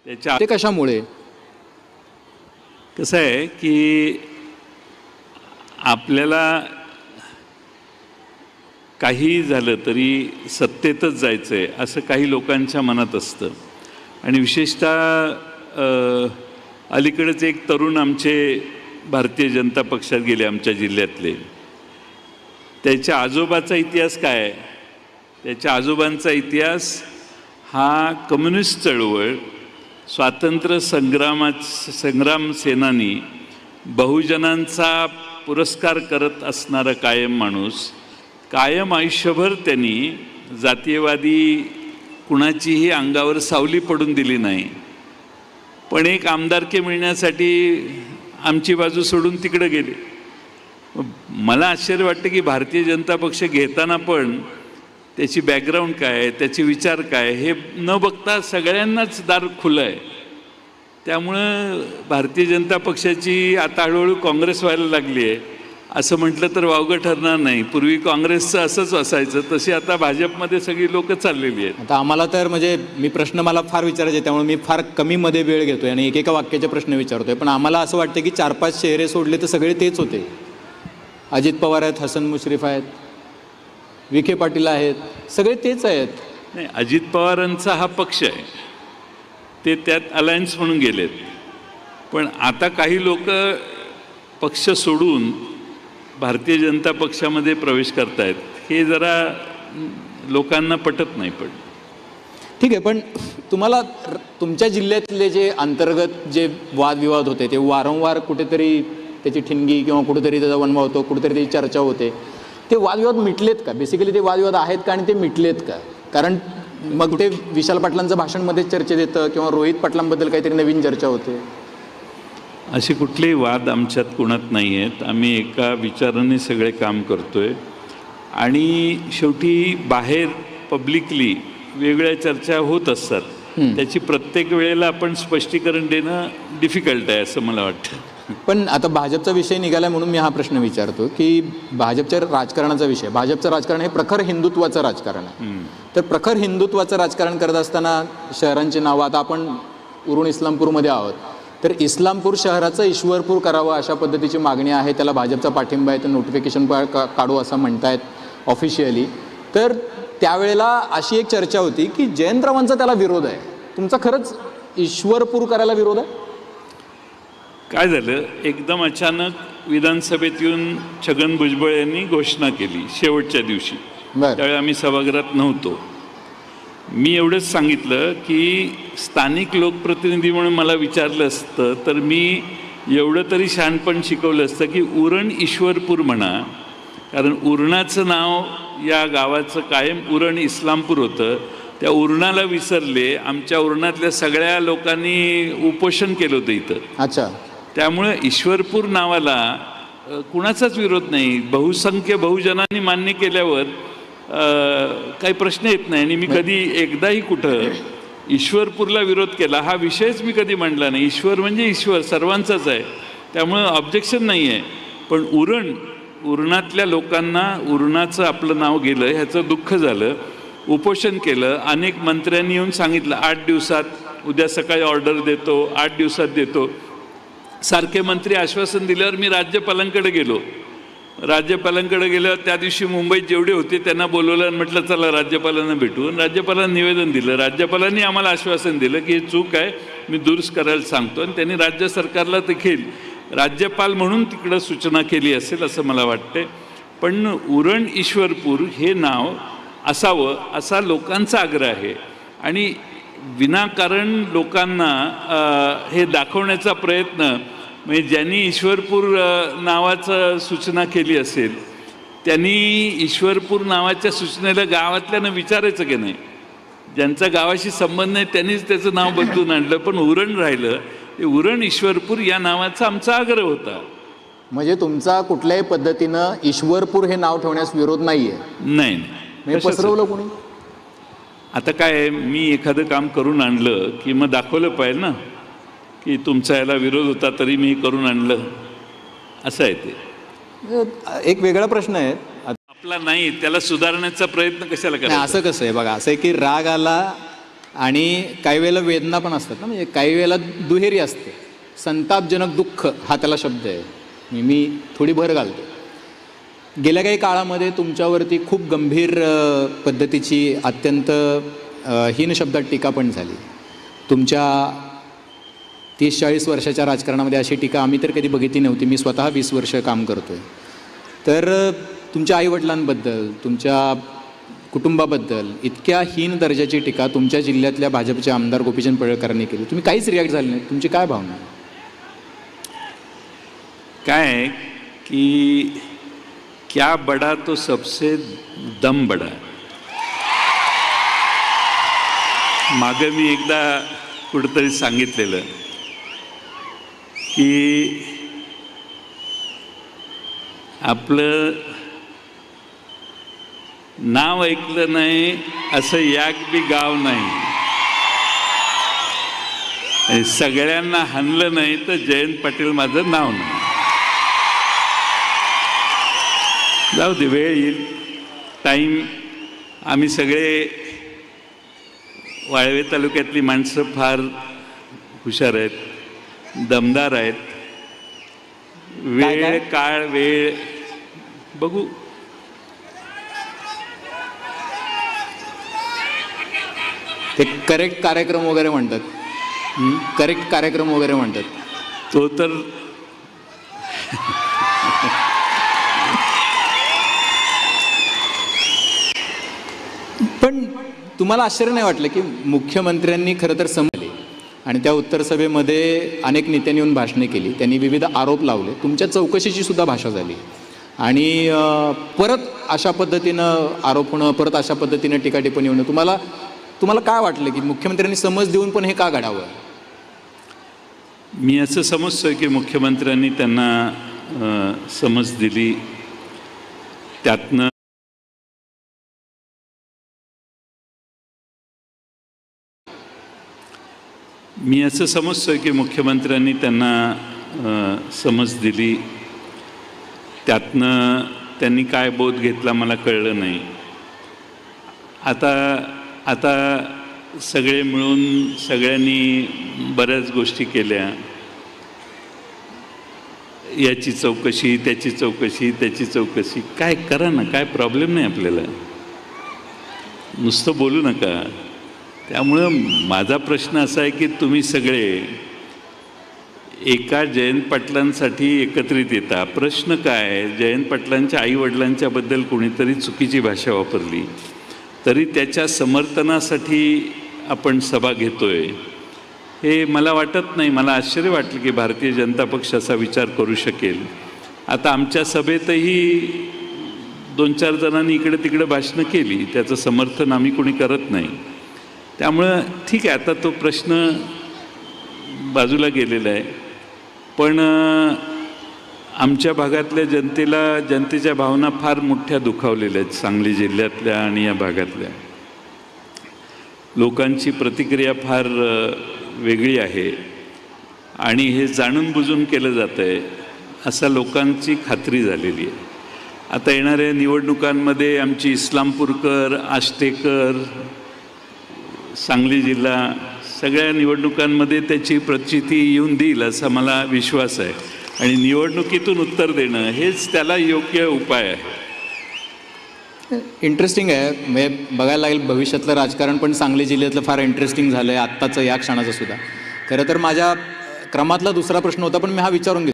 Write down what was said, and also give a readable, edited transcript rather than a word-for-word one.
त्याच्या ते कशामुळे? कसं आहे की आपल्याला काही झालं तरी सत्तेतच जायचं आहे असं काही लोकांच्या मनात असतं. आणि विशेषतः अलीकडेच एक तरुण आमचे भारतीय जनता पक्षात गेले आमच्या जिल्ह्यातले. त्याच्या आजोबाचा इतिहास काय आहे? त्याच्या आजोबांचा इतिहास हा कम्युनिस्ट चळवळ, स्वातंत्र्य संग्राम सेनानी, बहुजनांचा पुरस्कार करत असणारा कायम माणूस, कायम आयुष्यभर त्यांनी जातीयवादी कुणाचीही अंगावर सावली पडून दिली नाही. पण एक आमदारकी मिळण्यासाठी आमची बाजू सोडून तिकडे गेले. मला आश्चर्य वाटतं की भारतीय जनता पक्ष घेताना पण त्याची बॅकग्राऊंड काय आहे, त्याचे विचार काय, हे न बघता सगळ्यांनाच दार खुलं आहे. त्यामुळं भारतीय जनता पक्षाची आता हळूहळू काँग्रेस व्हायला लागली आहे असं म्हटलं तर वावगं ठरणार नाही. पूर्वी काँग्रेसचं असंच असायचं, तशी आता भाजपमध्ये सगळी लोकं चाललेली आहेत. आता आम्हाला तर म्हणजे प्रश्न मला फार विचारायचे, त्यामुळे मी फार कमीमध्ये वेळ घेतोय आणि एकेका वाक्याचे प्रश्न विचारतोय. पण आम्हाला असं वाटतं की 4-5 चेहरे सोडले तर सगळे तेच होते. अजित पवार आहेत, हसन मुश्रीफ आहेत, विखे पाटील आहेत, सगळे तेच आहेत. नाही, अजित पवारांचा हा पक्ष आहे, ते त्यात अलायन्स म्हणून गेलेत. पण आता काही लोक पक्ष सोडून भारतीय जनता पक्षामध्ये प्रवेश करतायत, हे जरा लोकांना पटत नाही. पण ठीक आहे, पण तुम्हाला तुमच्या जिल्ह्यातले जे अंतर्गत जे वादविवाद होते ते वारंवार कुठेतरी त्याची ठिणगी किंवा कुठेतरी त्याचा वनवा होतो, कुठेतरी त्याची चर्चा होते. ते वादविवाद मिटलेत का? बेसिकली ते वादविवाद आहेत का आणि ते मिटलेत का? कारण मग ते विशाल पाटलांचं भाषणमध्ये चर्चेत येतं किंवा रोहित पाटलांबद्दल काहीतरी नवीन चर्चा होते. असे कुठलेही वाद आमच्यात कुणात नाही आहेत. आम्ही एका विचाराने सगळे काम करतोय आणि शेवटी बाहेर पब्लिकली वेगळ्या चर्चा होत असतात. त्याची प्रत्येक वेळेला आपण स्पष्टीकरण देणं डिफिकल्ट आहे असं मला वाटतं. पण आता भाजपचा विषय निघाला म्हणून मी हा प्रश्न विचारतो की भाजपच्या राजकारणाचा विषय, भाजपचं राजकारण हे प्रखर हिंदुत्वाचं राजकारण आहे. तर प्रखर हिंदुत्वाचं राजकारण करत असताना शहरांची नावं, आता आपण उरण इस्लामपूरमध्ये आहोत, तर इस्लामपूर शहराचं ईश्वरपूर करावं अशा पद्धतीची मागणी आहे. त्याला भाजपचा पाठिंबा आहे, तर नोटिफिकेशन काढू असं म्हणतायत ऑफिशियली. तर त्यावेळेला अशी एक चर्चा होती की जयंतरावांचा त्याला विरोध आहे. तुमचा खरंच ईश्वरपूर करायला विरोध आहे? काय झालं, एकदम अचानक विधानसभेत येऊन छगन भुजबळ यांनी घोषणा केली शेवटच्या दिवशी. त्यावेळी आम्ही सभागृहात नव्हतो. मी एवढंच सांगितलं की स्थानिक लोकप्रतिनिधी म्हणून मला विचारलं असतं तर मी एवढं तरी शहाणपण शिकवलं असतं की उरण ईश्वरपूर म्हणा, कारण उरणाचं नाव या गावाचं कायम उरण इस्लामपूर होतं. त्या उरणाला विसरले. आमच्या उरणातल्या सगळ्या लोकांनी उपोषण केलं होतं इथं. अच्छा. त्यामुळे ईश्वरपूर नावाला कुणाचाच विरोध नाही. बहुसंख्य बहुजनांनी मान्य केल्यावर काही प्रश्न येत नाही. आणि मी कधी एकदाही कुठं ईश्वरपूरला विरोध केला हा विषयच मी कधी मांडला नाही. ईश्वर म्हणजे ईश्वर सर्वांचाच आहे, त्यामुळं ऑब्जेक्शन नाही आहे. पण उरणातल्या लोकांना उरणाचं आपलं नाव गेलं ह्याचं दुःख झालं. उपोषण केलं. अनेक मंत्र्यांनी येऊन सांगितलं 8 दिवसात, उद्या सकाळी ऑर्डर देतो, 8 दिवसात देतो. सारखे मंत्री आश्वासन दिल्यावर मी राज्यपालांकडे गेलो. राज्यपालांकडे गेल्यावर त्या दिवशी मुंबईत जेवढे होते त्यांना बोलवलं आणि म्हटलं चला राज्यपालांना भेटू. राज्यपालांना निवेदन दिलं. राज्यपालांनी आम्हाला आश्वासन दिलं की हे चूक आहे, मी दुरुस्त करायला सांगतो. आणि त्यांनी राज्य सरकारला देखील राज्यपाल म्हणून तिकडं सूचना केली असेल असं मला वाटते. पण उरण ईश्वरपूर हे नाव असावं असा लोकांचा आग्रह आहे. आणि विनाकारण लोकांना हे दाखवण्याचा प्रयत्न, म्हणजे ज्यांनी ईश्वरपूर नावाचं सूचना केली असेल त्यांनी ईश्वरपूर नावाच्या सूचनेला गावातल्यानं विचारायचं की नाही. ज्यांचा गावाशी संबंध नाही त्यांनीच त्याचं नाव बदलून आणलं, पण उरण राहिलं. ते उरण ईश्वरपूर या नावाचा आमचा आग्रह होता. म्हणजे तुमचा कुठल्याही पद्धतीनं ईश्वरपूर हे नाव ठेवण्यास विरोध नाही आहे? नाही. पसरवलं कोणी? आता काय, मी एखादं काम करून आणलं की मग दाखवलं पाहिजे ना की तुमचा याला विरोध होता तरी मी करून आणलं, असं आहे ते. एक वेगळा प्रश्न आहे आपला नाही, त्याला सुधारण्याचा प्रयत्न कशाला करायचा? असं कसं आहे बघा, असं आहे की राग आला आणि काही वेळेला वेदना पण असतात ना, म्हणजे काही वेळेला दुहेरी असते. संतापजनक दुःख हा त्याला शब्द आहे, मी थोडी भर घालतो. गेल्या काही काळामध्ये तुमच्यावरती खूप गंभीर पद्धतीची अत्यंत हीन शब्दात टीका पण झाली. तुमच्या 30-40 वर्षाच्या राजकारणामध्ये अशी टीका आम्ही तर कधी बघितली नव्हती. मी स्वतः 20 वर्ष काम करतो आहे. तर तुमच्या आईवडिलांबद्दल, तुमच्या कुटुंबाबद्दल इतक्या हीन दर्जाची टीका तुमच्या जिल्ह्यातल्या भाजपचे आमदार गोपीचंद पडळकरांनी केली. तुम्ही काहीच रिॲक्ट झाले नाही. तुमची काय भावना आहे? काय कि क्या बड़ा तो सबसे दम बड़ा. मागे मी एकदा कुठेतरी सांगितलेलं की आपलं नाव ऐकलं नाही असं याक बी गाव नाही, आणि सगळ्यांना हाणलं नाही तर जयंत पाटील माझं नाव नाही. जाऊ दे, वेळ येईल, टाईम. आम्ही सगळे वाळवे तालुक्यातली माणसं फार हुशार आहेत, दमदार आहेत. वेळ काळ वेळ बघू. ते करेक्ट कार्यक्रम वगैरे म्हणतात, करेक्ट कार्यक्रम वगैरे म्हणतात. तो तर पण तुम्हाला आश्चर्य नाही वाटलं की मुख्यमंत्र्यांनी खरं तर समजले आणि त्या उत्तर सभेमध्ये अनेक नेत्यांनी येऊन भाषणे केली, त्यांनी विविध आरोप लावले, तुमच्या चौकशीची सुद्धा भाषा झाली आणि परत अशा पद्धतीनं आरोप होणं, परत अशा पद्धतीनं टीका टिप्पणी होणं, तुम्हाला काय वाटलं की मुख्यमंत्र्यांनी समज देऊन पण हे का घडावं? मी असं समजतोय की मुख्यमंत्र्यांनी त्यांना समज दिली, त्यातनं मी असं समजतोय की मुख्यमंत्र्यांनी त्यांना समज दिली, त्यातनं त्यांनी काय बोध घेतला मला कळलं नाही. आता सगळे मिळून सगळ्यांनी बऱ्याच गोष्टी केल्या, याची चौकशी, त्याची चौकशी, त्याची चौकशी. काय करा ना, काय प्रॉब्लेम नाही आपल्याला, नुसतं बोलू नका. त्यामुळं माझा प्रश्न असा आहे की तुम्ही सगळे एका जयंत पाटलांसाठी एकत्रित येता. प्रश्न काय, जयंत पाटलांच्या आईवडिलांच्याबद्दल कोणीतरी चुकीची भाषा वापरली तरी त्याच्या समर्थनासाठी आपण सभा घेतोय, हे मला वाटत नाही. मला आश्चर्य वाटलं की भारतीय जनता पक्ष असा विचार करू शकेल. आता आमच्या सभेतही 2-4 जणांनी इकडे तिकडे भाषणं केली, त्याचं समर्थन आम्ही कोणी करत नाही. त्यामुळं ठीक आहे, आता तो प्रश्न बाजूला गेलेला आहे. पण आमच्या भागातल्या जनतेच्या भावना फार मोठ्या दुखावलेल्या आहेत. सांगली जिल्ह्यातल्या आणि या भागातल्या लोकांची प्रतिक्रिया फार वेगळी आहे आणि हे जाणून बुजून केलं जातं आहे असं लोकांची खात्री झालेली आहे. आता येणाऱ्या निवडणुकांमध्ये आमची इस्लामपूरकर, आष्टेकर, सांगली जिल्हा सगळ्या निवडणुकांमध्ये त्याची प्रचिती येऊन देईल असा मला विश्वास आहे. आणि निवडणुकीतून उत्तर देणं हेच त्याला योग्य उपाय आहे. इंटरेस्टिंग आहे, म्हणजे बघायला लागेल भविष्यातलं राजकारण पण सांगली जिल्ह्यातलं फार इंटरेस्टिंग झालं आहे आत्ताचं, या क्षणाचं सुद्धा. खरं तर माझ्या क्रमातला दुसरा प्रश्न होता पण मी हा विचारून घेतो.